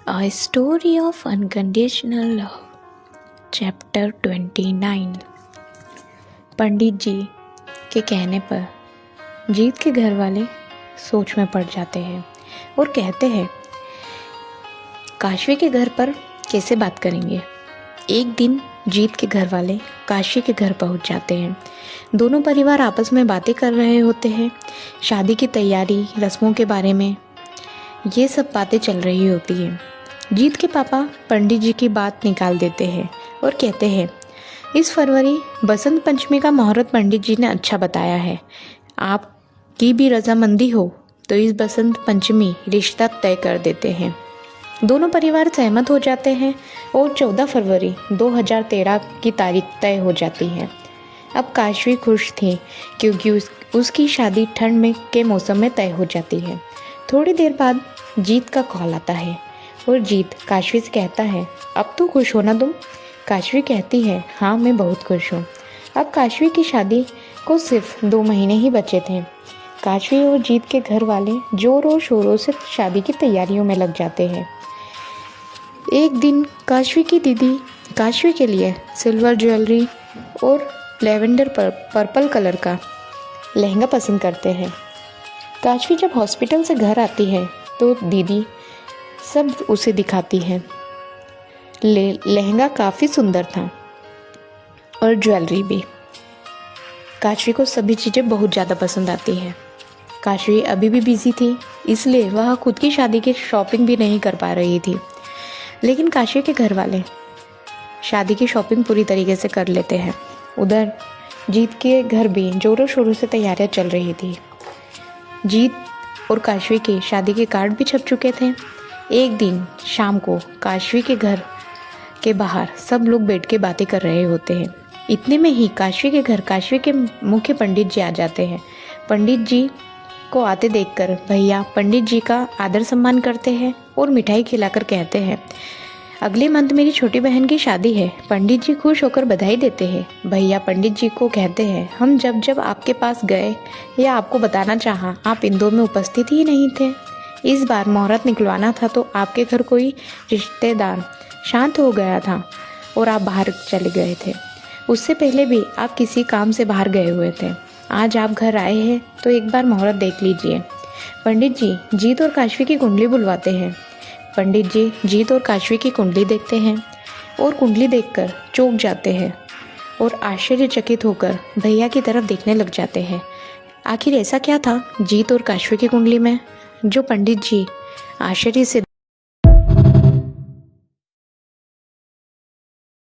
A Story of Unconditional Love, chapter 29। पंडित जी के कहने पर जीत के घर वाले सोच में पड़ जाते हैं और कहते हैं काशवी के घर पर कैसे बात करेंगे। एक दिन जीत के घर वाले काशवी के घर पहुंच जाते हैं। दोनों परिवार आपस में बातें कर रहे होते हैं, शादी की तैयारी, रस्मों के बारे में ये सब बातें चल रही होती हैं। जीत के पापा पंडित जी की बात निकाल देते हैं और कहते हैं इस फरवरी बसंत पंचमी का मुहूर्त पंडित जी ने अच्छा बताया है। आपकी भी रजामंदी हो तो इस बसंत पंचमी रिश्ता तय कर देते हैं। दोनों परिवार सहमत हो जाते हैं और 14 फरवरी 2013 की तारीख तय हो जाती है। अब काशवी खुश थी क्योंकि उसकी शादी ठंड में के मौसम में तय हो जाती है। थोड़ी देर बाद जीत का कॉल आता है और जीत काशवी से कहता है अब तो खुश हो ना तुम। काशवी कहती है हाँ मैं बहुत खुश हूँ। अब काशवी की शादी को सिर्फ 2 महीने ही बचे थे। काशवी और जीत के घर वाले जोर और शोरों से शादी की तैयारियों में लग जाते हैं। एक दिन काशवी की दीदी काशवी के लिए सिल्वर ज्वेलरी और लेवेंडर पर्पल कलर का लहंगा पसंद करते हैं। काशवी जब हॉस्पिटल से घर आती है तो दीदी सब उसे दिखाती है। लहंगा काफ़ी सुंदर था और ज्वेलरी भी। काशवी को सभी चीज़ें बहुत ज़्यादा पसंद आती हैं। काशवी अभी भी बिजी थी, इसलिए वह खुद की शादी की शॉपिंग भी नहीं कर पा रही थी। लेकिन काशवी के घर वाले शादी की शॉपिंग पूरी तरीके से कर लेते हैं। उधर जीत के घर भी जोरों शोरों से तैयारियां चल रही थी। जीत और काशवी के शादी के कार्ड भी छप चुके थे। एक दिन शाम को काशवी के घर के बाहर सब लोग बैठ के बातें कर रहे होते हैं। इतने में ही काशवी के घर काशवी के मुख्य पंडित जी आ जाते हैं। पंडित जी को आते देखकर भैया पंडित जी का आदर सम्मान करते हैं और मिठाई खिलाकर कहते हैं अगले मंथ मेरी छोटी बहन की शादी है। पंडित जी खुश होकर बधाई देते हैं। भैया पंडित जी को कहते हैं हम जब आपके पास गए या आपको बताना चाहा आप इंदौर में उपस्थित ही नहीं थे। इस बार मुहूर्त निकलवाना था तो आपके घर कोई रिश्तेदार शांत हो गया था और आप बाहर चले गए थे। उससे पहले भी आप किसी काम से बाहर गए हुए थे। आज आप घर आए हैं तो एक बार मुहूर्त देख लीजिए। पंडित जी जीत और काशवी की कुंडली बुलवाते हैं। पंडित जी जीत और काशवी की कुंडली देखते हैं और कुंडली देखकर चौंक जाते हैं और आश्चर्यचकित होकर भैया की तरफ देखने लग जाते हैं। आखिर ऐसा क्या था जीत और काशवी की कुंडली में जो पंडित जी आश्चर्य से